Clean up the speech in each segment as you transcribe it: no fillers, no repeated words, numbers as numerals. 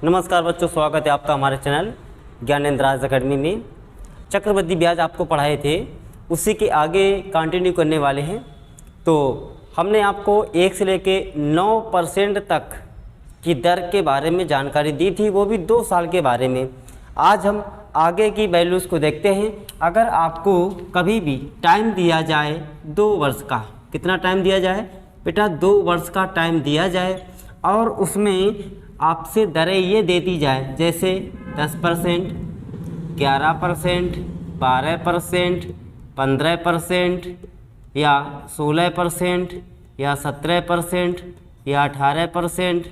नमस्कार बच्चों, स्वागत है आपका हमारे चैनल ज्ञानेंद्र अकेडमी में। चक्रवृद्धि ब्याज आपको पढ़ाए थे, उसी के आगे कंटिन्यू करने वाले हैं। तो हमने आपको 1 से लेके 9% तक की दर के बारे में जानकारी दी थी, वो भी 2 साल के बारे में। आज हम आगे की वैल्यूज़ को देखते हैं। अगर आपको कभी भी टाइम दिया जाए 2 वर्ष का, कितना टाइम दिया जाए बेटा, 2 वर्ष का टाइम दिया जाए और उसमें आपसे दरें ये देती जाए, जैसे 10%, 11%, 12%, 15% या 16% या 17% या 18%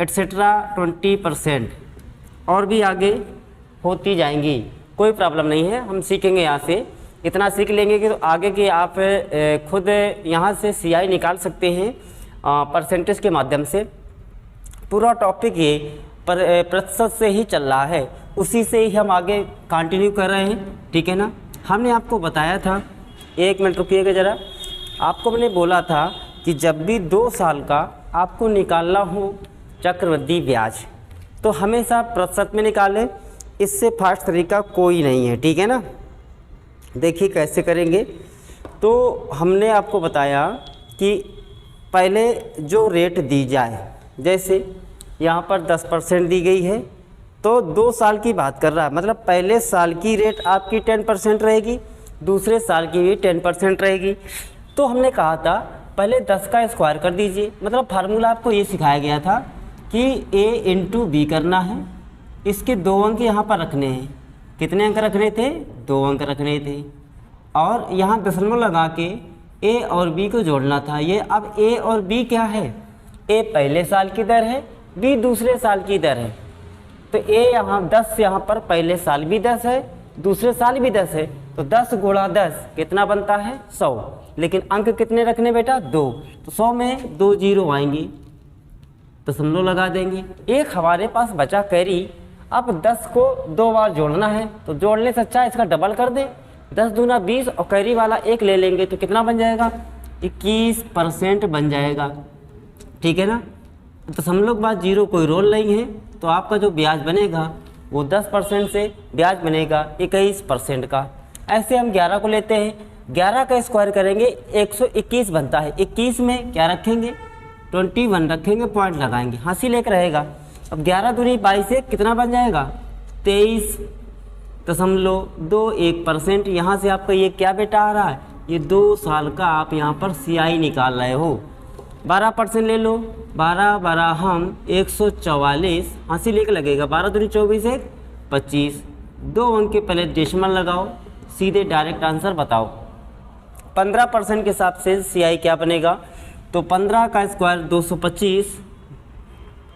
एट्सेट्रा 20% और भी आगे होती जाएंगी। कोई प्रॉब्लम नहीं है, हम सीखेंगे। यहाँ से इतना सीख लेंगे कि तो आगे के आप खुद यहाँ से CI निकाल सकते हैं परसेंटेज के माध्यम से। पूरा टॉपिक ये प्रतिशत से ही चल रहा है, उसी से ही हम आगे कंटिन्यू कर रहे हैं, ठीक है ना। हमने आपको बताया था, 1 मिनट रुकिएगा ज़रा। आपको मैंने बोला था कि जब भी 2 साल का आपको निकालना हो चक्रवृद्धि ब्याज तो हमेशा प्रतिशत में निकालें, इससे फास्ट तरीका कोई नहीं है, ठीक है ना। देखिए कैसे करेंगे। तो हमने आपको बताया कि पहले जो रेट दी जाए, जैसे यहाँ पर 10% दी गई है, तो 2 साल की बात कर रहा है, मतलब पहले साल की रेट आपकी 10% रहेगी, दूसरे साल की भी 10% रहेगी। तो हमने कहा था पहले 10 का स्क्वायर कर दीजिए, मतलब फार्मूला आपको ये सिखाया गया था कि A × B करना है। इसके 2 अंक यहाँ पर रखने हैं। कितने अंक रखने थे? 2 अंक रखने थे। और यहाँ दशमलव लगा के A और B को जोड़ना था। ये अब A और B क्या है? A पहले साल की दर है, B दूसरे साल की दर है। तो A यहाँ 10, यहाँ पर पहले साल भी 10 है, दूसरे साल भी 10 है, तो 10 × 10 कितना बनता है? 100। लेकिन अंक कितने रखने बेटा? 2। तो 100 में 2 जीरो आएंगी, दशमलव लगा देंगे। एक हमारे पास बचा कैरी। अब 10 को 2 बार जोड़ना है, तो जोड़ने से अच्छा इसका डबल कर दें। 10 दूना 20 और कैरी वाला 1 ले लेंगे तो कितना बन जाएगा? 21% बन जाएगा, ठीक है ना। दशमलव के बाद जीरो कोई रोल नहीं है, तो आपका जो ब्याज बनेगा वो 10% से ब्याज बनेगा 21% का। ऐसे हम 11 को लेते हैं, 11 का स्क्वायर करेंगे 121 बनता है। 21 में क्या रखेंगे? 21 रखेंगे, पॉइंट लगाएंगे, हंसी लेकर रहेगा। अब 11 दूनी 22 से कितना बन जाएगा? 23.21%। यहाँ से आपका ये क्या बेटा आ रहा है? ये 2 साल का आप यहाँ पर CI निकाल रहे हो। 12% ले लो, 12 12 हम 144, हंसी लेकर लगेगा। 12 दूनी 24 1 25, 2 अंक के पहले डेसिमल लगाओ, सीधे डायरेक्ट आंसर बताओ। 15% के हिसाब से CI क्या बनेगा? तो 15 का स्क्वायर 225,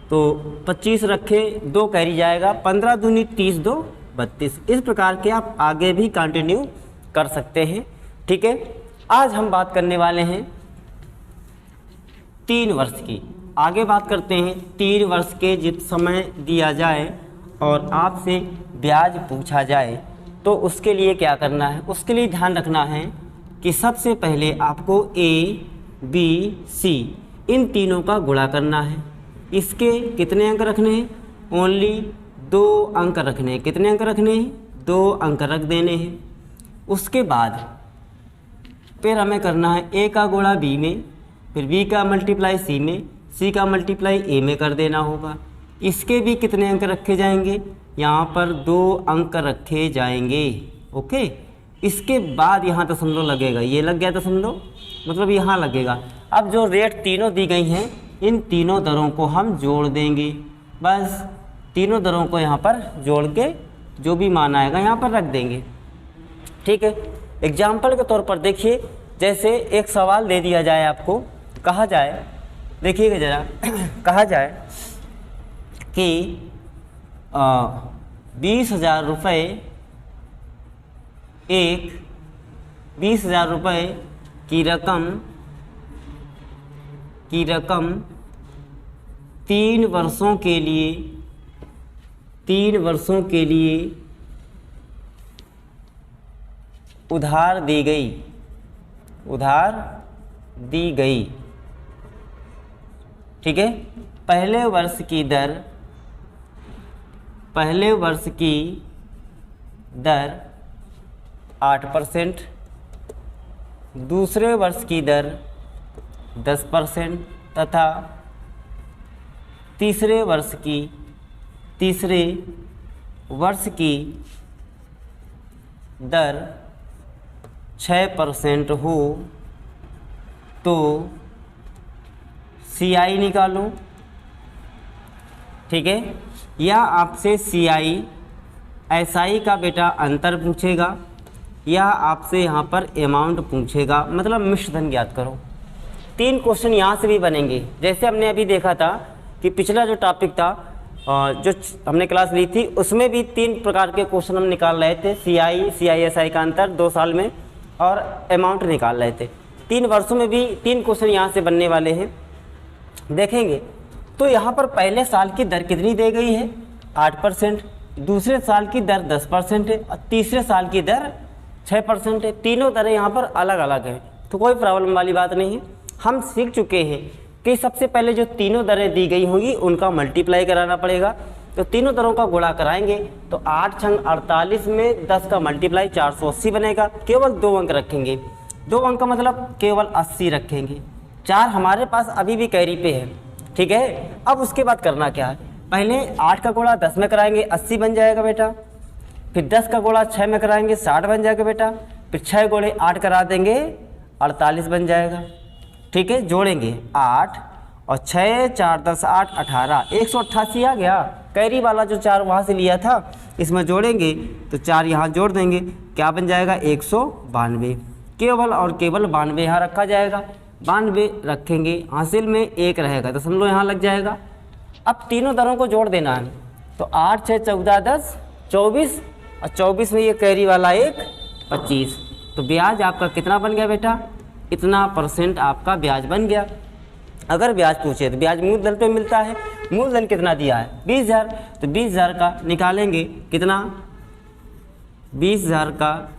तो 25 रखे, 2 कैरी जाएगा, 15 दूनी 30 2 32। इस प्रकार के आप आगे भी कंटिन्यू कर सकते हैं, ठीक है। आज हम बात करने वाले हैं 3 वर्ष की। आगे बात करते हैं 3 वर्ष के जब समय दिया जाए और आपसे ब्याज पूछा जाए तो उसके लिए क्या करना है। उसके लिए ध्यान रखना है कि सबसे पहले आपको A, B, C इन तीनों का गुणा करना है। इसके कितने अंक रखने हैं? ओनली 2 अंक रखने हैं। कितने अंक रखने हैं? 2 अंक रख देने हैं। उसके बाद फिर हमें करना है A का गुणा B में, फिर B का मल्टीप्लाई C में, C का मल्टीप्लाई A में कर देना होगा। इसके भी कितने अंक रखे जाएंगे? यहाँ पर 2 अंक रखे जाएंगे, ओके। इसके बाद यहाँ दशमलव लगेगा, ये लग गया दशमलव, मतलब यहाँ लगेगा। अब जो रेट तीनों दी गई हैं, इन तीनों दरों को हम जोड़ देंगे। बस तीनों दरों को यहाँ पर जोड़ के जो भी मान आएगा यहाँ पर रख देंगे, ठीक है। एग्जाम्पल के तौर पर देखिए, जैसे एक सवाल दे दिया जाए आपको, कहा जाए, देखिएगा ज़रा, कहा जाए कि 20,000 रुपये 20,000 रुपये की रकम 3 वर्षों के लिए उधार दी गई, ठीक है। पहले वर्ष की दर पहले वर्ष की दर 8%, दूसरे वर्ष की दर 10% तथा तीसरे वर्ष की दर 6% हो तो CI निकालो। ठीक है, या आपसे CI SI का बेटा अंतर पूछेगा या आपसे यहाँ पर अमाउंट पूछेगा, मतलब मिश्र धन ज्ञात करो। 3 क्वेश्चन यहाँ से भी बनेंगे। जैसे हमने अभी देखा था कि पिछला जो टॉपिक था जो हमने क्लास ली थी उसमें भी 3 प्रकार के क्वेश्चन हम निकाल रहे थे। CI SI का अंतर 2 साल में और अमाउंट निकाल रहे थे। 3 वर्षों में भी 3 क्वेश्चन यहाँ से बनने वाले हैं, देखेंगे। तो यहाँ पर पहले साल की दर कितनी दी गई है 8%, दूसरे साल की दर 10% है और तीसरे साल की दर 6% है। तीनों दरें यहाँ पर अलग अलग हैं, तो कोई प्रॉब्लम वाली बात नहीं है। हम सीख चुके हैं कि सबसे पहले जो तीनों दरें दी गई होंगी उनका मल्टीप्लाई कराना पड़ेगा। तो तीनों दरों का गुणा कराएंगे तो 8 छंग 48 में 10 का मल्टीप्लाई 480 बनेगा। केवल 2 अंक रखेंगे, 2 अंक का मतलब केवल 80 रखेंगे। 4 हमारे पास अभी भी कैरी पे है, ठीक है। अब उसके बाद करना क्या है, पहले 8 का गुणा 10 में कराएंगे 80 बन जाएगा बेटा, फिर 10 का गुणा 6 में कराएंगे 60 बन जाएगा बेटा, फिर 6 गुणे 8 करा देंगे 48 बन जाएगा। ठीक है, जोड़ेंगे 8 और 6 4 10 8 18 188 आ गया। कैरी वाला जो 4 वहाँ से लिया था इसमें जोड़ेंगे तो 4 यहाँ जोड़ देंगे, क्या बन जाएगा 192। केवल और केवल 92 यहाँ रखा जाएगा। 92 रखेंगे, हासिल में 1 रहेगा, दशमलव यहाँ लग जाएगा। अब तीनों दरों को जोड़ देना है तो 8 6 14 10 24 और 24 में ये कैरी वाला 1 25। तो ब्याज आपका कितना बन गया बेटा, इतना % आपका ब्याज बन गया। अगर ब्याज पूछे तो ब्याज मूलधन पे मिलता है। मूलधन कितना दिया है 20,000, तो 20,000 का निकालेंगे कितना, 20,000 का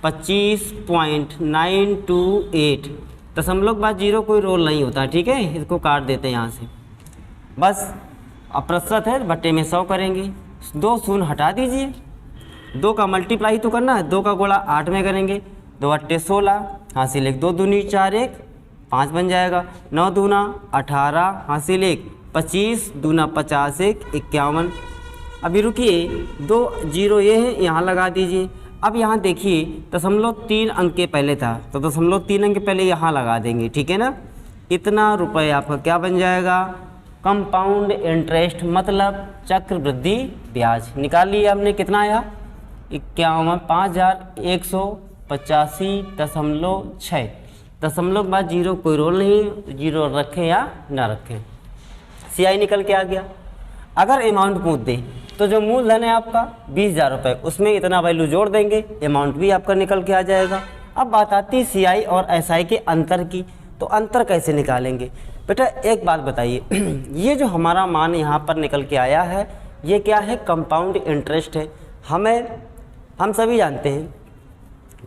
25.928, दशमलव के बाद 0 कोई रोल नहीं होता, ठीक है। इसको काट देते हैं यहाँ से, बस अप्रतिशत है बट्टे में 100 करेंगे। 2 शून्य हटा दीजिए, 2 का मल्टीप्लाई तो करना है, 2 का गुणा 8 में करेंगे, 2 अट्टे 16, हासिल 1, 2 दूनी 4 1 5 बन जाएगा, 9 दूना 18, हासिल 1 25, दूना 50 1 51। अभी रुकिए, 2 0 ये है, यहाँ लगा दीजिए। अब यहाँ देखिए 0.3 अंक के पहले था तो 0.3 अंक के पहले यहाँ लगा देंगे, ठीक है ना। इतना रुपये आपका क्या बन जाएगा, कंपाउंड इंटरेस्ट, मतलब चक्रवृद्धि ब्याज। निकाल लिया हमने, कितना आया 51 5185.6, दशमलव के बाद 0 कोई रोल नहीं, 0 रखें या ना रखें। CI निकल के आ गया। अगर अमाउंट पूछ दे तो जो मूलधन है आपका 20,000 रुपये, उसमें इतना वैल्यू जोड़ देंगे, अमाउंट भी आपका निकल के आ जाएगा। अब बात आती है CI और SI के अंतर की, तो अंतर कैसे निकालेंगे बेटा। एक बात बताइए, ये जो हमारा मान यहाँ पर निकल के आया है ये क्या है, कंपाउंड इंटरेस्ट है। हम सभी जानते हैं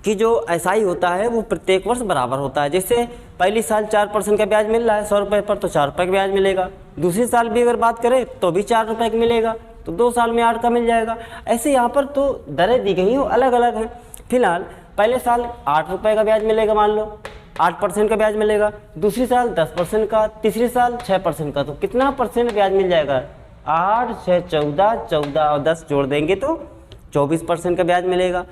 कि जो SI होता है वो प्रत्येक वर्ष बराबर होता है। जैसे पहली साल 4% का ब्याज मिल रहा है 100 रुपये पर, तो 4 रुपये का ब्याज मिलेगा। दूसरी साल भी अगर बात करें तो भी 4 रुपये का मिलेगा, तो 2 साल में 8 का मिल जाएगा। ऐसे यहाँ पर तो दरें दी गई हैं वो अलग अलग हैं। फिलहाल पहले साल 8 रुपये का ब्याज मिलेगा, मान लो 8% का ब्याज मिलेगा, दूसरी साल 10% का, तीसरी साल 6% का, तो कितना % ब्याज मिल जाएगा, 8 6 14, 14 और 10 जोड़ देंगे तो 24% का ब्याज मिलेगा।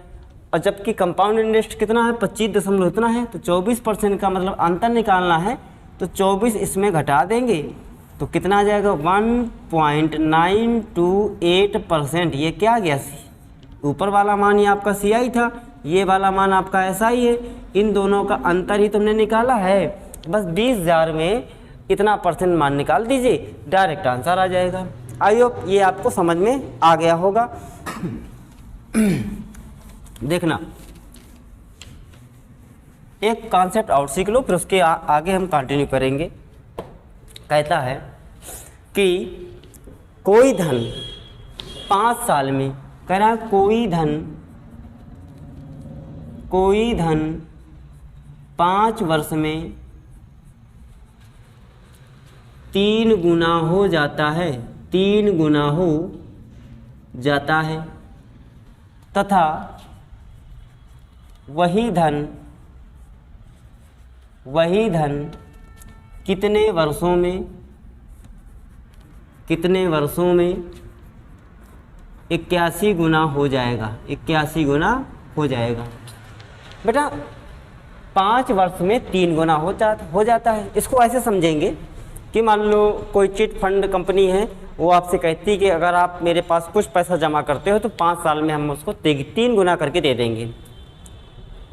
और जबकि कंपाउंड इंटरेस्ट कितना है 25 दशमलव इतना है, तो 24% का मतलब अंतर निकालना है, तो 24 इसमें घटा देंगे तो कितना आ जाएगा 1.928%। ये क्या गया, ऊपर वाला मान ये आपका CI था, ये वाला मान आपका SI है। इन दोनों का अंतर ही तुमने निकाला है। बस 20,000 में इतना % मान निकाल दीजिए, डायरेक्ट आंसर आ जाएगा। आई होप ये आपको समझ में आ गया होगा। देखना, एक कॉन्सेप्ट और सीख लो, फिर उसके आगे हम कंटिन्यू करेंगे। कहता है कि कोई धन 5 साल में, कह रहा है कोई धन 5 वर्ष में 3 गुना हो जाता है। 3 गुना हो जाता है तथा वही धन कितने वर्षों में 81 गुना हो जाएगा। 81 गुना हो जाएगा। बेटा 5 वर्ष में 3 गुना हो जाता है। इसको ऐसे समझेंगे कि मान लो कोई चिट फंड कंपनी है, वो आपसे कहती है कि अगर आप मेरे पास कुछ पैसा जमा करते हो तो 5 साल में हम उसको 3 गुना करके दे देंगे।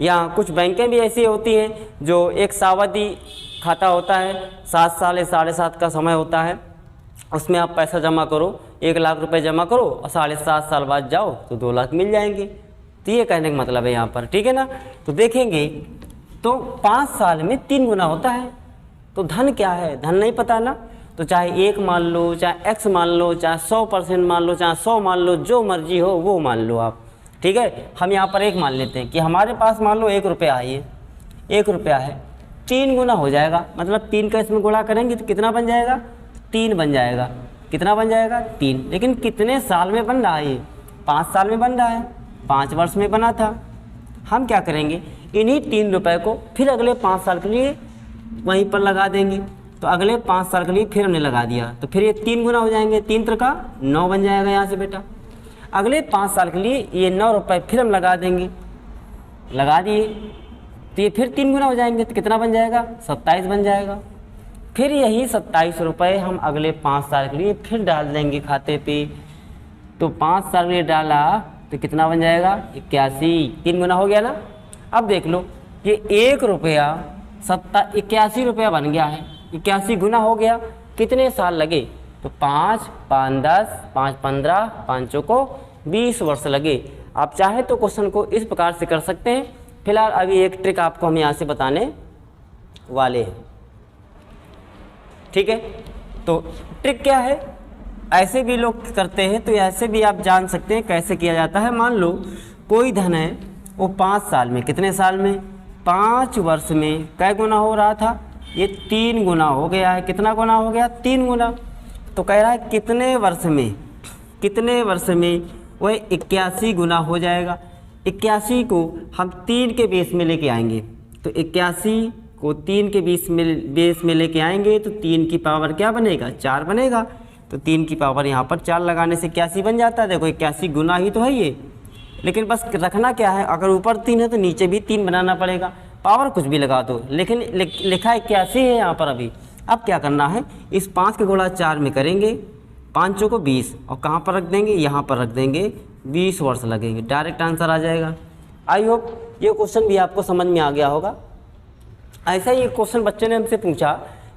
या कुछ बैंकें भी ऐसी होती हैं जो एक सावधि खाता होता है, 7 साल या 7.5 का समय होता है, उसमें आप पैसा जमा करो, 1 लाख रुपए जमा करो और 7.5 साल बाद जाओ तो 2 लाख मिल जाएंगे। तो ये कहने का मतलब है यहाँ पर, ठीक है ना। तो देखेंगे तो 5 साल में 3 गुना होता है। तो धन क्या है, धन नहीं पता ना, तो चाहे 1 मान लो, चाहे x मान लो, चाहे 100% मान लो, चाहे 100 मान लो, जो मर्जी हो वो मान लो आप, ठीक है। हम यहाँ पर 1 मान लेते हैं कि हमारे पास मान लो 1 रुपया है, ये 1 रुपया है, 3 गुना हो जाएगा, मतलब 3 का इसमें गुणा करेंगे तो कितना बन जाएगा, 3 बन जाएगा। कितना बन जाएगा, 3। लेकिन कितने साल में बन रहा है ये, 5 साल में बन रहा है, 5 वर्ष में बना था। हम क्या करेंगे, इन्हीं 3 रुपए को फिर अगले 5 साल के लिए वहीं पर लगा देंगे। तो अगले 5 साल के लिए फिर हमने लगा दिया, तो फिर ये 3 गुना हो जाएंगे, 3 त्रिका 9 बन जाएगा यहाँ से बेटा। अगले 5 साल के लिए ये 9 रुपये फिर हम लगा देंगे, लगा दिए तो ये फिर 3 गुना हो जाएंगे, तो कितना बन जाएगा, 27 बन जाएगा। फिर यही 27 रुपये हम अगले 5 साल के लिए फिर डाल देंगे खाते पे। तो 5 साल के लिए डाला तो कितना बन जाएगा, 81, 3 गुना हो गया ना। अब देख लो ये 1 रुपया 81 रुपया बन गया है, 81 गुना हो गया। कितने साल लगे, तो 5, 5, 10, 5, 15, 5 चौको 20 वर्ष लगे। आप चाहे तो क्वेश्चन को इस प्रकार से कर सकते हैं। फिलहाल अभी एक ट्रिक आपको हम यहाँ से बताने वाले हैं, ठीक है। तो ट्रिक क्या है, ऐसे भी लोग करते हैं, तो ऐसे भी आप जान सकते हैं कैसे किया जाता है। मान लो कोई धन है, वो 5 साल में, कितने साल में, 5 वर्ष में कै गुना हो रहा था, ये 3 गुना हो गया है। कितना गुना हो गया, 3 गुना। तो कह रहा है कितने वर्ष में वह 81 गुना हो जाएगा। 81 को हम 3 के बेस में लेके आएंगे, तो 81 को 3 के बेस में लेके आएंगे तो 3 की पावर क्या बनेगा, 4 बनेगा। तो 3 की पावर यहाँ पर 4 लगाने से 81 बन जाता है। देखो 81 गुना ही तो है ये, लेकिन बस रखना क्या है, अगर ऊपर 3 है तो नीचे भी 3 बनाना पड़ेगा। पावर कुछ भी लगा दो, लेकिन लिखा 81 है यहाँ पर अभी। अब क्या करना है, इस 5 का गुणा 4 में करेंगे, 5 चौको 20, और कहाँ पर रख देंगे, यहाँ पर रख देंगे, 20 वर्ष लगेंगे। डायरेक्ट आंसर आ जाएगा। आई होप ये क्वेश्चन भी आपको समझ में आ गया होगा। ऐसा ही एक क्वेश्चन बच्चे ने हमसे पूछा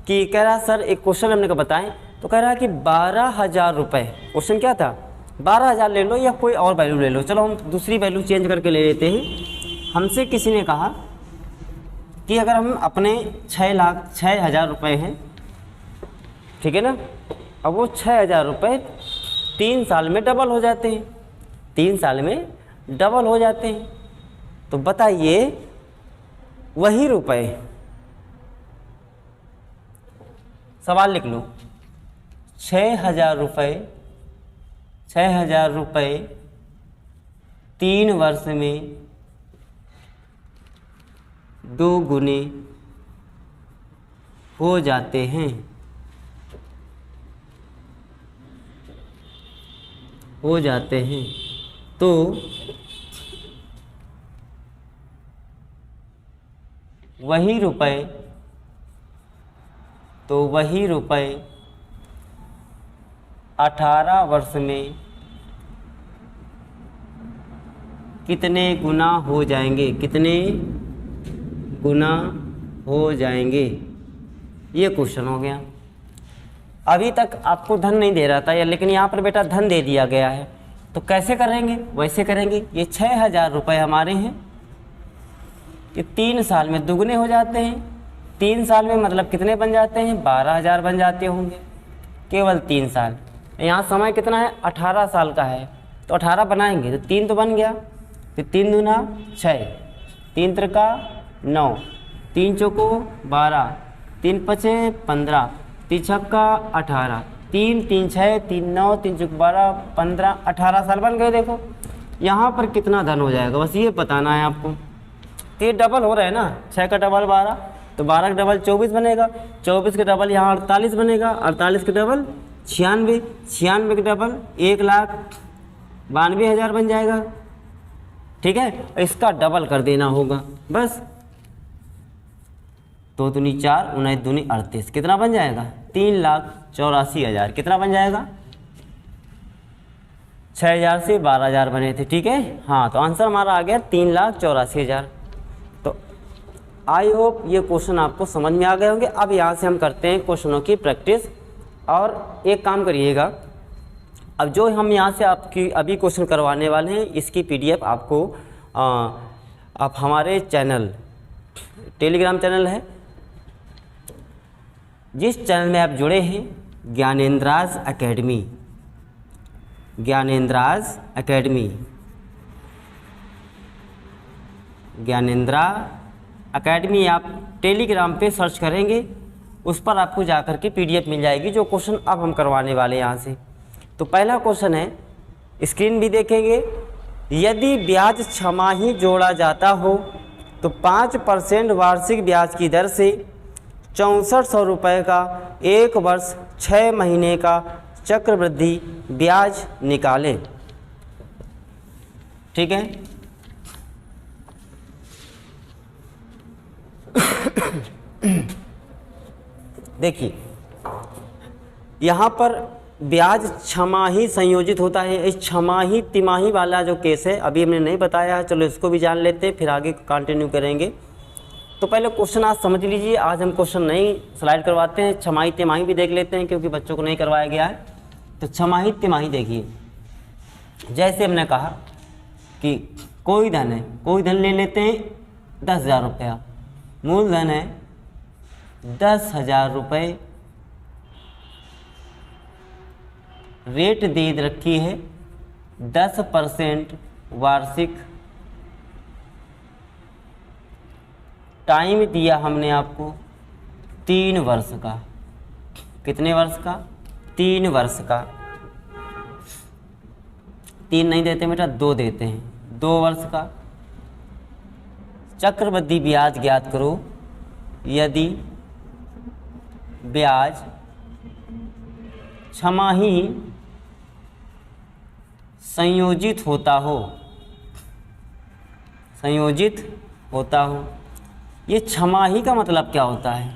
कि कह रहा सर एक क्वेश्चन हमने को बताएं, तो कह रहा है कि 12,000 रुपये, क्वेश्चन क्या था, 12,000 ले लो या कोई और वैल्यू ले लो, चलो हम दूसरी वैल्यू चेंज करके ले लेते हैं। हमसे किसी ने कहा कि अगर हम अपने 6,00,000 रुपये हैं, ठीक है ना, अब वो 6,000 रुपये 3 साल में डबल हो जाते हैं, 3 साल में डबल हो जाते हैं। तो बताइए वही रुपए, सवाल लिख लो, 6,000 रुपये 3 वर्ष में 2 गुने हो जाते हैं, तो वही रुपए 18 वर्ष में कितने गुना हो जाएंगे, ये क्वेश्चन हो गया। अभी तक आपको धन नहीं दे रहा था, लेकिन यहाँ पर बेटा धन दे दिया गया है, तो कैसे करेंगे, वैसे करेंगे। ये 6,000 रुपये हमारे हैं, ये 3 साल में दुगने हो जाते हैं। 3 साल में मतलब कितने बन जाते हैं, 12,000 बन जाते होंगे, केवल 3 साल। यहाँ समय कितना है, 18 साल का है, तो 18 बनाएंगे तो 3 तो बन गया, तो 3 दूना 6, 3 त्रिका 9, 3 चौको 12, 3 पचे 15, 3 छक्का 18, 3 3 6 3 9 3 चौक 12 15 18 साल बन गए। देखो यहाँ पर कितना धन हो जाएगा, बस ये बताना है आपको। तो ये डबल हो रहा है ना, 6 का डबल 12, तो 12 का डबल 24 बनेगा, 24 का डबल यहाँ 48 बनेगा, 48 का डबल 96, 96 का डबल 1,92,000 बन जाएगा। ठीक है, इसका डबल कर देना होगा बस। 2 दूनी 4, 19 दूनी 38, कितना बन जाएगा? 3,84,000। कितना बन जाएगा? 6,000 से 12,000 बने थे। ठीक है, हाँ, तो आंसर हमारा आ गया 3,84,000। तो आई होप ये क्वेश्चन आपको समझ में आ गए होंगे। अब यहाँ से हम करते हैं क्वेश्चनों की प्रैक्टिस। और एक काम करिएगा, अब जो हम यहाँ से आपकी अभी क्वेश्चन करवाने वाले हैं, इसकी PDF आपको आप हमारे चैनल, टेलीग्राम चैनल है, जिस चैनल में आप जुड़े हैं, ज्ञानेंद्राज एकेडमी, ज्ञानेंद्राज एकेडमी, ज्ञानेंद्रा एकेडमी आप टेलीग्राम पे सर्च करेंगे, उस पर आपको जाकर के PDF मिल जाएगी जो क्वेश्चन अब हम करवाने वाले हैं यहाँ से। तो पहला क्वेश्चन है, स्क्रीन भी देखेंगे। यदि ब्याज छमाही जोड़ा जाता हो तो 5% वार्षिक ब्याज की दर से 6400 रुपये का 1 वर्ष 6 महीने का चक्रवृद्धि ब्याज निकालें। ठीक है, देखिए यहाँ पर ब्याज छमाही संयोजित होता है। इस छमाही तिमाही वाला जो केस है अभी हमने नहीं बताया है, चलो इसको भी जान लेते हैं, फिर आगे कंटिन्यू करेंगे। तो पहले क्वेश्चन आज समझ लीजिए। आज हम क्वेश्चन नहीं स्लाइड करवाते हैं, छमाही तिमाही भी देख लेते हैं क्योंकि बच्चों को नहीं करवाया गया है। तो छमाही तिमाही देखिए, जैसे हमने कहा कि कोई धन है, कोई धन ले लेते हैं 10,000 रुपया, मूलधन है 10,000 रुपये, रेट दे रखी है 10% वार्षिक, टाइम दिया हमने आपको 3 वर्ष का। कितने वर्ष का? 3 वर्ष का। 3 नहीं देते बेटा, 2 देते हैं, 2 वर्ष का। चक्रवृद्धि ब्याज ज्ञात करो। यदि ब्याज छमाही संयोजित होता हो, संयोजित होता हो, ये छमाही का मतलब क्या होता है?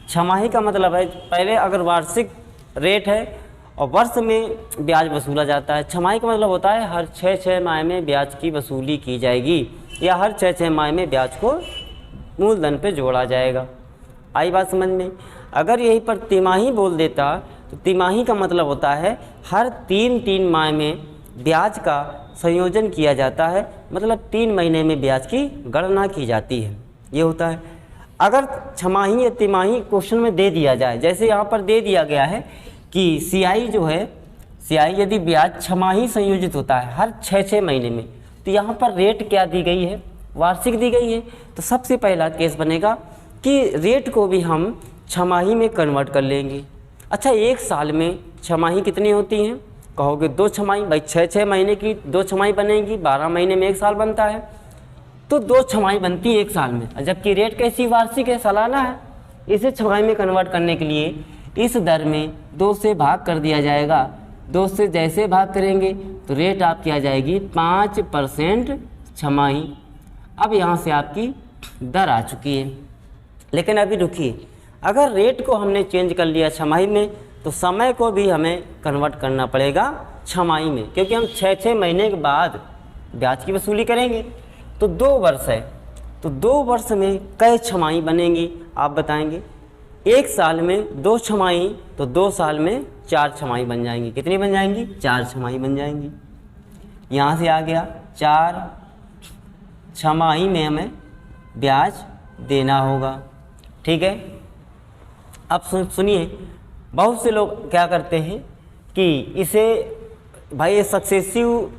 छमाही का मतलब है पहले अगर वार्षिक रेट है और वर्ष में ब्याज वसूला जाता है। छमाही का मतलब होता है हर 6 माह में ब्याज की वसूली की जाएगी या हर 6 माह में ब्याज को मूलधन पे जोड़ा जाएगा। आई बात समझ में? अगर यहीं पर तिमाही बोल देता तो तिमाही का मतलब होता है हर 3 माह में ब्याज का संयोजन किया जाता है, मतलब 3 महीने में ब्याज की गणना की जाती है, ये होता है। अगर छमाही या तिमाही क्वेश्चन में दे दिया जाए, जैसे यहाँ पर दे दिया गया है कि CI जो है, CI यदि ब्याज छमाही संयोजित होता है हर 6 महीने में, तो यहाँ पर रेट क्या दी गई है? वार्षिक दी गई है। तो सबसे पहला केस बनेगा कि रेट को भी हम छमाही में कन्वर्ट कर लेंगे। अच्छा, 1 साल में छमाही कितनी होती हैं? कहोगे 2 छमाही। भाई 6 महीने की 2 छमाही बनेगी, 12 महीने में 1 साल बनता है, तो 2 छमाही बनती है 1 साल में। जबकि रेट कैसी? वार्षिक है, सालाना है। इसे छमाही में कन्वर्ट करने के लिए इस दर में 2 से भाग कर दिया जाएगा। 2 से जैसे भाग करेंगे तो रेट आपकी आ जाएगी 5% छमाही। अब यहाँ से आपकी दर आ चुकी है। लेकिन अभी रुकिए, अगर रेट को हमने चेंज कर लिया छमाही में, तो समय को भी हमें कन्वर्ट करना पड़ेगा छमाही में, क्योंकि हम 6 महीने के बाद ब्याज की वसूली करेंगे। तो 2 वर्ष है, तो 2 वर्ष में कई छमाही बनेंगी आप बताएंगे? 1 साल में 2 छमाही, तो 2 साल में 4 छमाही बन जाएंगी। कितनी बन जाएंगी? 4 छमाही बन जाएंगी। यहाँ से आ गया 4 छमाही में हमें ब्याज देना होगा। ठीक है, अब सुनिए, बहुत से लोग क्या करते हैं कि इसे भाई सक्सेसिव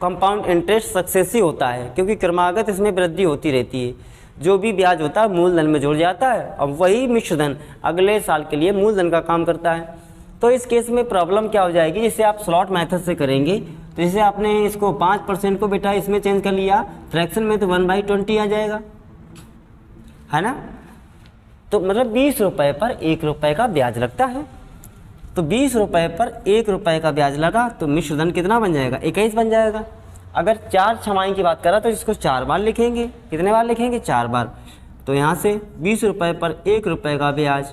कंपाउंड इंटरेस्ट सक्सेसिव होता है, क्योंकि क्रमागत इसमें वृद्धि होती रहती है। जो भी ब्याज होता है मूलधन में जुड़ जाता है और वही मिश्रधन अगले साल के लिए मूलधन का काम करता है। तो इस केस में प्रॉब्लम क्या हो जाएगी, जैसे आप स्लॉट मेथड से करेंगे तो जैसे आपने इसको 5% को बेटा इसमें चेंज कर लिया फ्रैक्शन में, तो 1/20 आ जाएगा, है ना। तो मतलब 20 रुपये पर 1 रुपये का ब्याज लगता है। तो 20 रुपये पर 1 रुपये का ब्याज लगा तो मिश्रधन कितना बन जाएगा, 21 बन जाएगा। अगर 4 छमाही की बात करा तो इसको 4 बार लिखेंगे। कितने बार लिखेंगे, 4 बार। तो यहाँ से 20 रुपये पर 1 रुपये का ब्याज,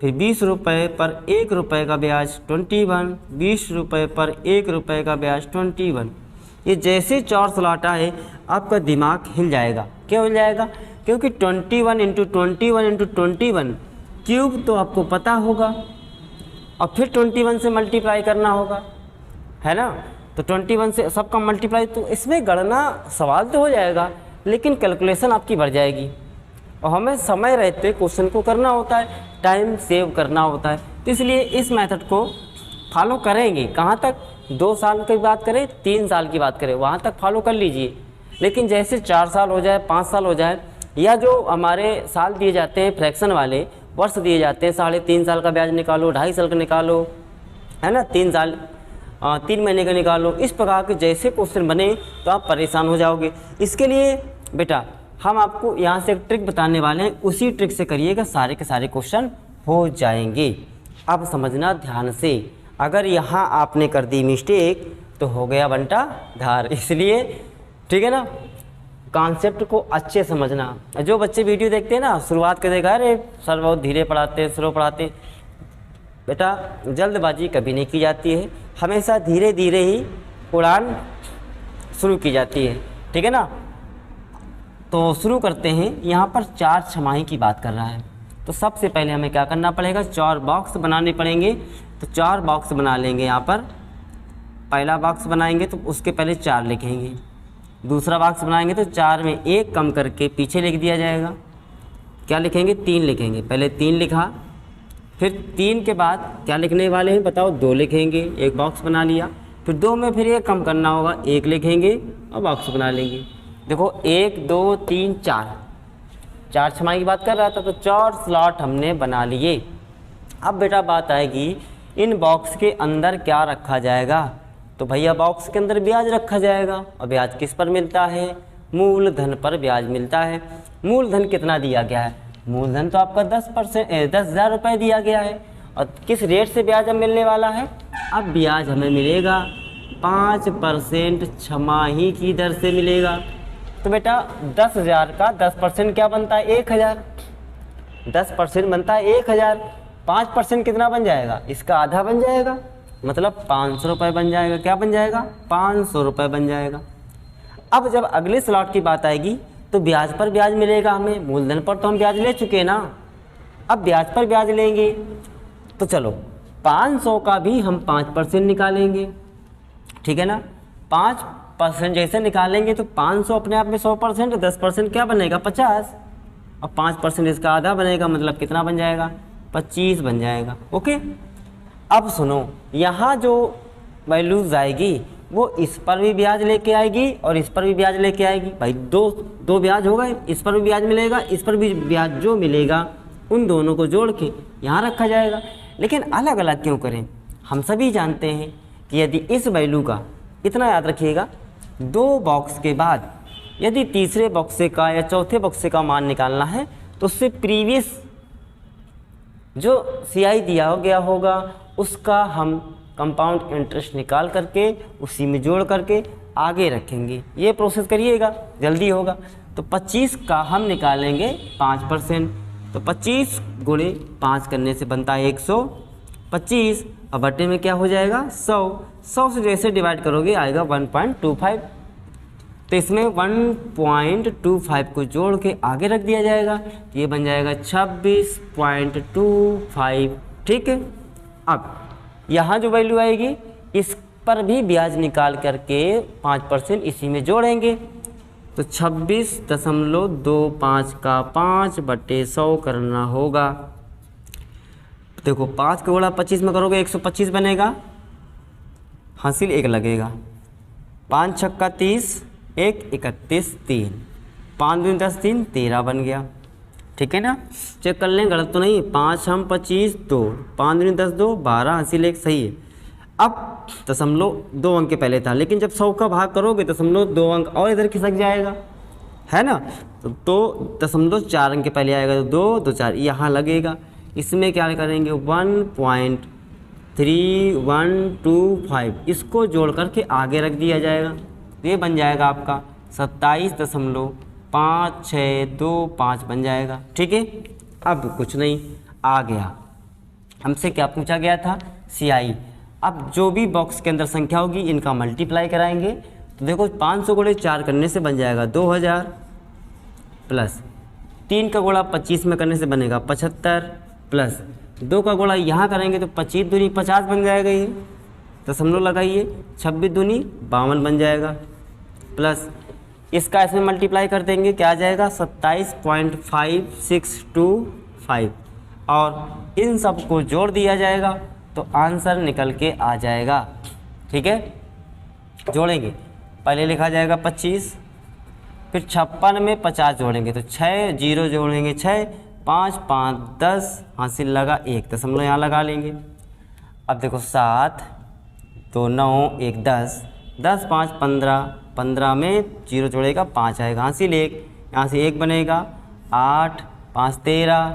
फिर 20 रुपये पर 1 रुपये का ब्याज 21, 20 रुपये पर 1 रुपये का ब्याज 21। ये जैसे 4 स्लॉट आए आपका दिमाग हिल जाएगा। क्यों हिल जाएगा, क्योंकि 21 × 21 × 21 क्यूब तो आपको पता होगा और फिर 21 से मल्टीप्लाई करना होगा, है ना। तो 21 से सबका मल्टीप्लाई, तो इसमें गणना सवाल तो हो जाएगा लेकिन कैलकुलेशन आपकी बढ़ जाएगी और हमें समय रहते क्वेश्चन को करना होता है, टाइम सेव करना होता है। तो इसलिए इस मेथड को फॉलो करेंगे। कहाँ तक, 2 साल की बात करें, 3 साल की बात करें, वहाँ तक फॉलो कर लीजिए। लेकिन जैसे 4 साल हो जाए, 5 साल हो जाए, या जो हमारे साल दिए जाते हैं फ्रैक्शन वाले, वर्ष दिए जाते हैं, 3.5 साल का ब्याज निकालो, 2.5 साल का निकालो, है ना, 3 महीने का निकालो, इस प्रकार के जैसे क्वेश्चन बने तो आप परेशान हो जाओगे। इसके लिए बेटा हम आपको यहाँ से एक ट्रिक बताने वाले हैं, उसी ट्रिक से करिएगा, सारे के सारे क्वेश्चन हो जाएंगे। अब समझना ध्यान से, अगर यहाँ आपने कर दी मिस्टेक तो हो गया बंटा धार। इसलिए ठीक है ना, कॉन्सेप्ट को अच्छे समझना। जो बच्चे वीडियो देखते हैं ना, शुरुआत कर देगा अरे सर बहुत धीरे पढ़ाते हैं, स्लो पढ़ाते हैं। बेटा जल्दबाजी कभी नहीं की जाती है, हमेशा धीरे धीरे ही उड़ान शुरू की जाती है, ठीक है ना। तो शुरू करते हैं। यहाँ पर 4 छमाही की बात कर रहा है, तो सबसे पहले हमें क्या करना पड़ेगा, 4 बॉक्स बनाने पड़ेंगे। तो 4 बॉक्स बना लेंगे। यहाँ पर पहला बॉक्स बनाएंगे तो उसके पहले 4 लिखेंगे, दूसरा बॉक्स बनाएंगे तो 4 में 1 कम करके पीछे लिख दिया जाएगा। क्या लिखेंगे, 3 लिखेंगे। पहले 3 लिखा, फिर 3 के बाद क्या लिखने वाले हैं बताओ, 2 लिखेंगे, एक बॉक्स बना लिया। फिर 2 में फिर 1 कम करना होगा, 1 लिखेंगे और बॉक्स बना लेंगे। देखो 1 2 3 4 छमाही की बात कर रहा था, तो 4 स्लॉट हमने बना लिए। अब बेटा बात आएगी इन बॉक्स के अंदर क्या रखा जाएगा, तो भैया बॉक्स के अंदर ब्याज रखा जाएगा। और ब्याज किस पर मिलता है, मूलधन पर ब्याज मिलता है। मूलधन कितना दिया गया है, मूलधन तो आपका 10,000 रुपये दिया गया है। और किस रेट से ब्याज अब मिलने वाला है, अब ब्याज हमें मिलेगा 5% छमाही की दर से मिलेगा। तो बेटा 10,000 का 10% क्या बनता है, 1,000। 10% बनता है 1,000, 5% कितना बन जाएगा, इसका आधा बन जाएगा, मतलब 500 रुपये बन जाएगा। क्या बन जाएगा, 500 रुपये बन जाएगा। अब जब अगले स्लॉट की बात आएगी तो ब्याज पर ब्याज मिलेगा हमें, मूलधन पर तो हम ब्याज ले चुके ना, अब ब्याज पर ब्याज लेंगे। तो चलो 500 का भी हम 5% निकालेंगे, ठीक है ना। 5% जैसे निकालेंगे तो 500 अपने आप में 100%, 10% क्या बनेगा, 50, और 5% इसका आधा बनेगा, मतलब कितना बन जाएगा, 25 बन जाएगा। ओके। अब सुनो, यहाँ जो वैल्यूज आएगी वो इस पर भी ब्याज लेके आएगी और इस पर भी ब्याज लेके आएगी। भाई दो ब्याज हो गए, इस पर भी ब्याज मिलेगा, इस पर भी ब्याज जो मिलेगा उन दोनों को जोड़ के यहाँ रखा जाएगा। लेकिन अलग अलग क्यों करें, हम सभी जानते हैं कि यदि इस वैल्यू का, इतना याद रखिएगा, 2 बॉक्स के बाद यदि तीसरे बॉक्स का या चौथे बॉक्स का मान निकालना है तो उससे प्रीवियस जो CI दिया हो गया होगा उसका हम कंपाउंड इंटरेस्ट निकाल करके उसी में जोड़ करके आगे रखेंगे। ये प्रोसेस करिएगा, जल्दी होगा। तो 25 का हम निकालेंगे 5%, तो 25 गुणे 5 करने से बनता है 125, अब बटे में क्या हो जाएगा, 100 से जैसे डिवाइड करोगे आएगा 1.25। तो इसमें 1.25 को जोड़ के आगे रख दिया जाएगा, तो ये बन जाएगा 26.25, ठीक है। अब यहाँ जो वैल्यू आएगी इस पर भी ब्याज निकाल करके 5% इसी में जोड़ेंगे, तो 26.25 का 5/100 करना होगा। देखो 5 का गुणा 25 में करोगे 125 बनेगा, हासिल 1 लगेगा, 5 छक्का 30, 1 31 3, 5 दूनी 10 3 13 बन गया। ठीक है ना, चेक कर लें गलत तो नहीं। 5 हम 25 2, 5 दूनी 10 2 12 हासिल 1 सही है। अब दशमलव 2 अंक के पहले था, लेकिन जब 100 का भाग करोगे दशमलव 2 अंक और इधर खिसक जाएगा, है ना। तो दशमलव 4 अंक के पहले आएगा, तो 2 2 4 यहाँ लगेगा। इसमें क्या करेंगे 1.3125, इसको जोड़ करके आगे रख दिया जाएगा, ये बन जाएगा आपका 27.5625 बन जाएगा। ठीक है, अब कुछ नहीं आ गया, हमसे क्या पूछा गया था CI। अब जो भी बॉक्स के अंदर संख्या होगी इनका मल्टीप्लाई कराएंगे, तो देखो 500 गुणे 4 करने से बन जाएगा 2000, प्लस 3 का गुणा 25 में करने से बनेगा 75, प्लस 2 का गुणा यहाँ करेंगे तो 25 दूनी 50 बन जाएगा, ये दशमलव लगाइए, 26 दूनी 52 बन जाएगा, प्लस इसका इसमें मल्टीप्लाई कर देंगे, क्या आ जाएगा 27.5625, और इन सब को जोड़ दिया जाएगा तो आंसर निकल के आ जाएगा। ठीक है, जोड़ेंगे, पहले लिखा जाएगा 25, फिर 56 में 50 जोड़ेंगे तो 6 0 जोड़ेंगे 6 5 5 10 हासिल लगा 1, दशमलव यहाँ लगा लेंगे। अब देखो 7 2 9 1 10 10 5 15, 15 में 0 जोड़ेगा 5 आएगा, हासिल 1, यहाँ से 1 बनेगा 8 5 13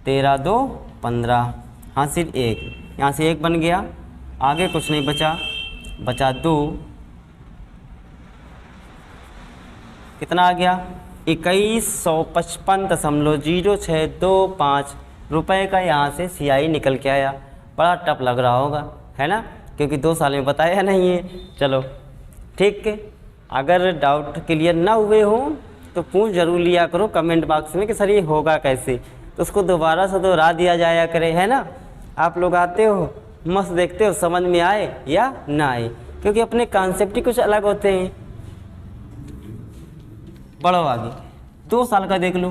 13 2 15 हासिल 1, यहाँ से 1 बन गया, आगे कुछ नहीं बचा, बचा 2, कितना आ गया 2155.0625 रुपये का यहाँ से CI निकल के आया। बड़ा टफ लग रहा होगा, है ना, क्योंकि 2 साल में बताया नहीं है। चलो ठीक है, अगर डाउट क्लियर ना हुए हो तो पूछ जरूर लिया करो कमेंट बॉक्स में कि सर ये होगा कैसे, तो उसको दोबारा से दोहरा दिया जाया करे, है ना। आप लोग आते हो मस्त देखते हो, समझ में आए या ना आए, क्योंकि अपने कॉन्सेप्ट ही कुछ अलग होते हैं। बढ़ो आगे, 2 साल का देख लो,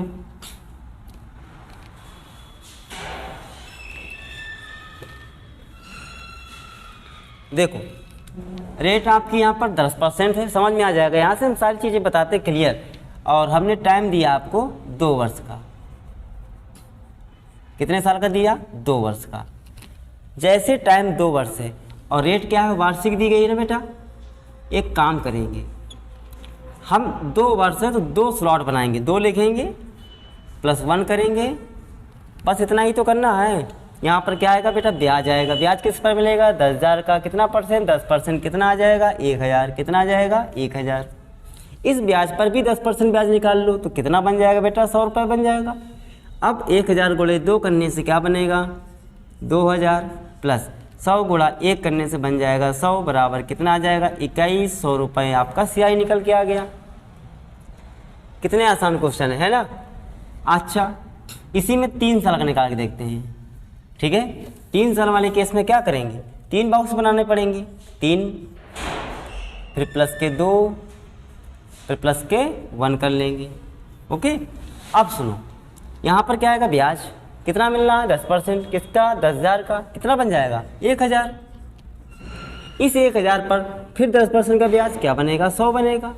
देखो रेट आपकी यहाँ पर 10% है, समझ में आ जाएगा। यहाँ से हम सारी चीज़ें बताते क्लियर, और हमने टाइम दिया आपको 2 वर्ष का। कितने साल का दिया 2 वर्ष का। जैसे टाइम 2 वर्ष है और रेट क्या है वार्षिक दी गई है ना बेटा, एक काम करेंगे हम 2 वर्ष है तो 2 स्लॉट बनाएंगे, 2 लिखेंगे +1 करेंगे, बस इतना ही तो करना है। यहाँ पर क्या आएगा बेटा ब्याज आएगा, ब्याज किस पर मिलेगा 10,000 का, कितना %, 10% कितना आ जाएगा 1,000, कितना आ जाएगा 1,000। इस ब्याज पर भी 10% ब्याज निकाल लो तो कितना बन जाएगा बेटा 100 रुपये बन जाएगा। अब 1,000 गुणे 2 करने से क्या बनेगा 2,000, प्लस 100 गुणा 1 करने से बन जाएगा 100 बराबर कितना आ जाएगा 2100 रुपये। आपका CI निकल के आ गया। कितने आसान क्वेश्चन है ना। अच्छा, इसी में 3 साल का निकाल के देखते हैं। ठीक है, 3 साल वाले केस में क्या करेंगे, 3 बॉक्स बनाने पड़ेंगे, 3 फिर प्लस के 2 फिर प्लस के 1 कर लेंगे। ओके, अब सुनो, यहाँ पर क्या आएगा ब्याज कितना मिल रहा है 10%, किसका 10,000 का, कितना बन जाएगा 1,000। इस 1,000 पर फिर 10% का ब्याज क्या बनेगा 100 बनेगा।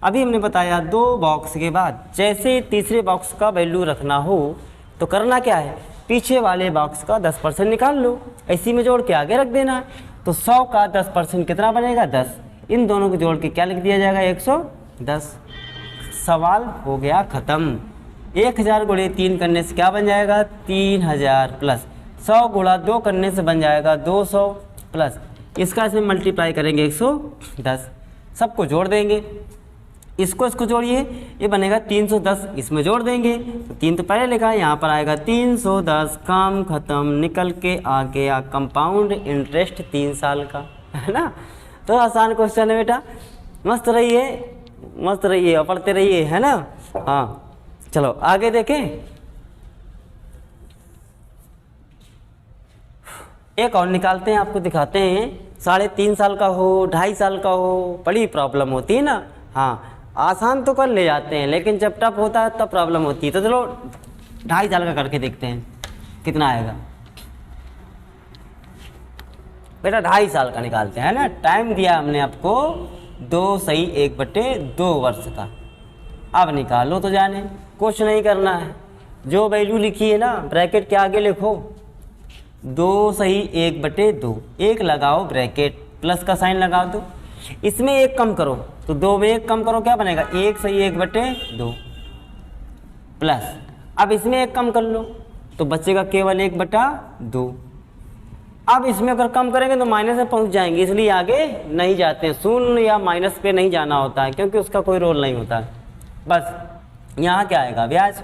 अभी हमने बताया 2 बॉक्स के बाद जैसे तीसरे बॉक्स का वैल्यू रखना हो तो करना क्या है, पीछे वाले बॉक्स का 10% निकाल लो, इसी में जोड़ के आगे रख देना है। तो 100 का 10% कितना बनेगा 10, इन दोनों को जोड़ के क्या लिख दिया जाएगा 110। सवाल हो गया ख़त्म। 1,000 गुणे 3 करने से क्या बन जाएगा 3,000, प्लस 100 गुणा 2 करने से बन जाएगा 200, प्लस इसका इसमें मल्टीप्लाई करेंगे 110, सबको जोड़ देंगे, इसको जोड़िए, ये बनेगा 310, इसमें जोड़ देंगे तो 3 तो पहले लिखा है, यहाँ पर आएगा 310, काम ख़त्म, निकल के आ गया कंपाउंड इंटरेस्ट 3 साल का, है ना। तो आसान क्वेश्चन है बेटा, मस्त रहिए और पढ़ते रहिए, है ना। हाँ चलो आगे देखें। एक और निकालते हैं, आपको दिखाते हैं। 3.5 साल का हो 2.5 साल का हो बड़ी प्रॉब्लम होती है ना। हाँ, आसान तो कर ले जाते हैं लेकिन जब टफ होता है तब प्रॉब्लम होती है। तो चलो 2.5 साल का करके देखते हैं कितना आएगा बेटा। 2.5 साल का निकालते हैं ना। टाइम दिया हमने आपको 2 सही 1/2 वर्ष का। अब निकालो तो जाने, कुछ नहीं करना है, जो वैल्यू लिखी है ना ब्रैकेट के आगे लिखो 2 सही 1/2, 1 लगाओ ब्रैकेट प्लस का साइन लगा दो, इसमें 1 कम करो तो 2 में 1 कम करो क्या बनेगा 1 सही 1/2 प्लस, अब इसमें 1 कम कर लो तो बचेगा केवल 1/2। अब इसमें अगर कम करेंगे तो माइनस में पहुंच जाएंगे, इसलिए आगे नहीं जाते हैं, शून्य या माइनस पे नहीं जाना होता है क्योंकि उसका कोई रोल नहीं होता है। बस यहाँ क्या आएगा ब्याज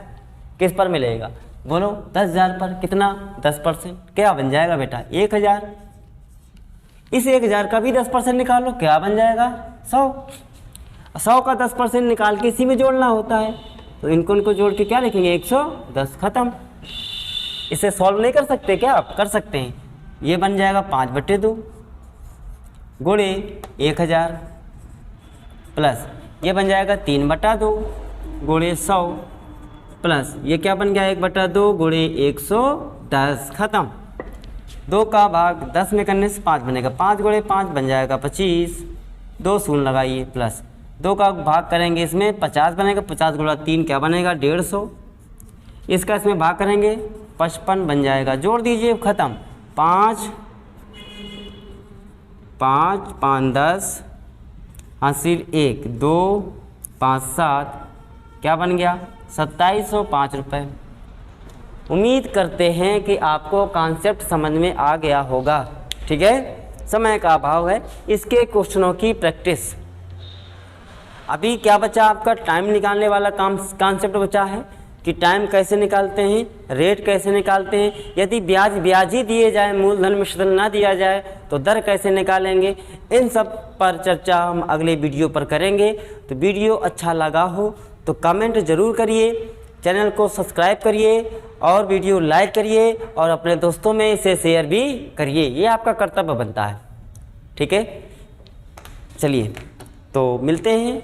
किस पर मिलेगा बोलो 10,000 पर, कितना 10%, क्या बन जाएगा बेटा 1,000। इस 1,000 का भी 10% निकालो, क्या बन जाएगा 100 का 10% निकाल के इसी में जोड़ना होता है, तो इनको जोड़ के क्या लिखेंगे 110, खत्म। इसे सॉल्व नहीं कर सकते क्या आप, कर सकते हैं, ये बन जाएगा 5/2 गुणे 1,000 प्लस ये बन जाएगा 3/2 गुणे 100 प्लस ये क्या बन गया 1/2 गुणे 110, खत्म। 2 का भाग 10 में करने से 5 बनेगा, 5 गुणे 5 बन जाएगा 25, 2 शून्य लगाइए प्लस 2 का भाग करेंगे इसमें 50 बनेगा, 50 गुणा 3 क्या बनेगा 150, इसका इसमें भाग करेंगे 55 बन जाएगा, जोड़ दीजिए ख़त्म। 5 5 5 10 हासिल 1 2 5 7 क्या बन गया 2705 रुपये। उम्मीद करते हैं कि आपको कॉन्सेप्ट समझ में आ गया होगा। ठीक है, समय का अभाव है, इसके क्वेश्चनों की प्रैक्टिस। अभी क्या बचा आपका, टाइम निकालने वाला कॉन्सेप्ट बचा है कि टाइम कैसे निकालते हैं, रेट कैसे निकालते हैं, यदि ब्याज ही दिए जाए, मूलधन मिश्रण ना दिया जाए तो दर कैसे निकालेंगे, इन सब पर चर्चा हम अगले वीडियो पर करेंगे। तो वीडियो अच्छा लगा हो तो कमेंट ज़रूर करिए, चैनल को सब्सक्राइब करिए और वीडियो लाइक करिए और अपने दोस्तों में इसे शेयर भी करिए, ये आपका कर्तव्य बनता है। ठीक है, चलिए तो मिलते हैं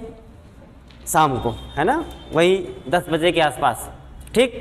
शाम को, है ना, वही 10 बजे के आसपास। ठीक।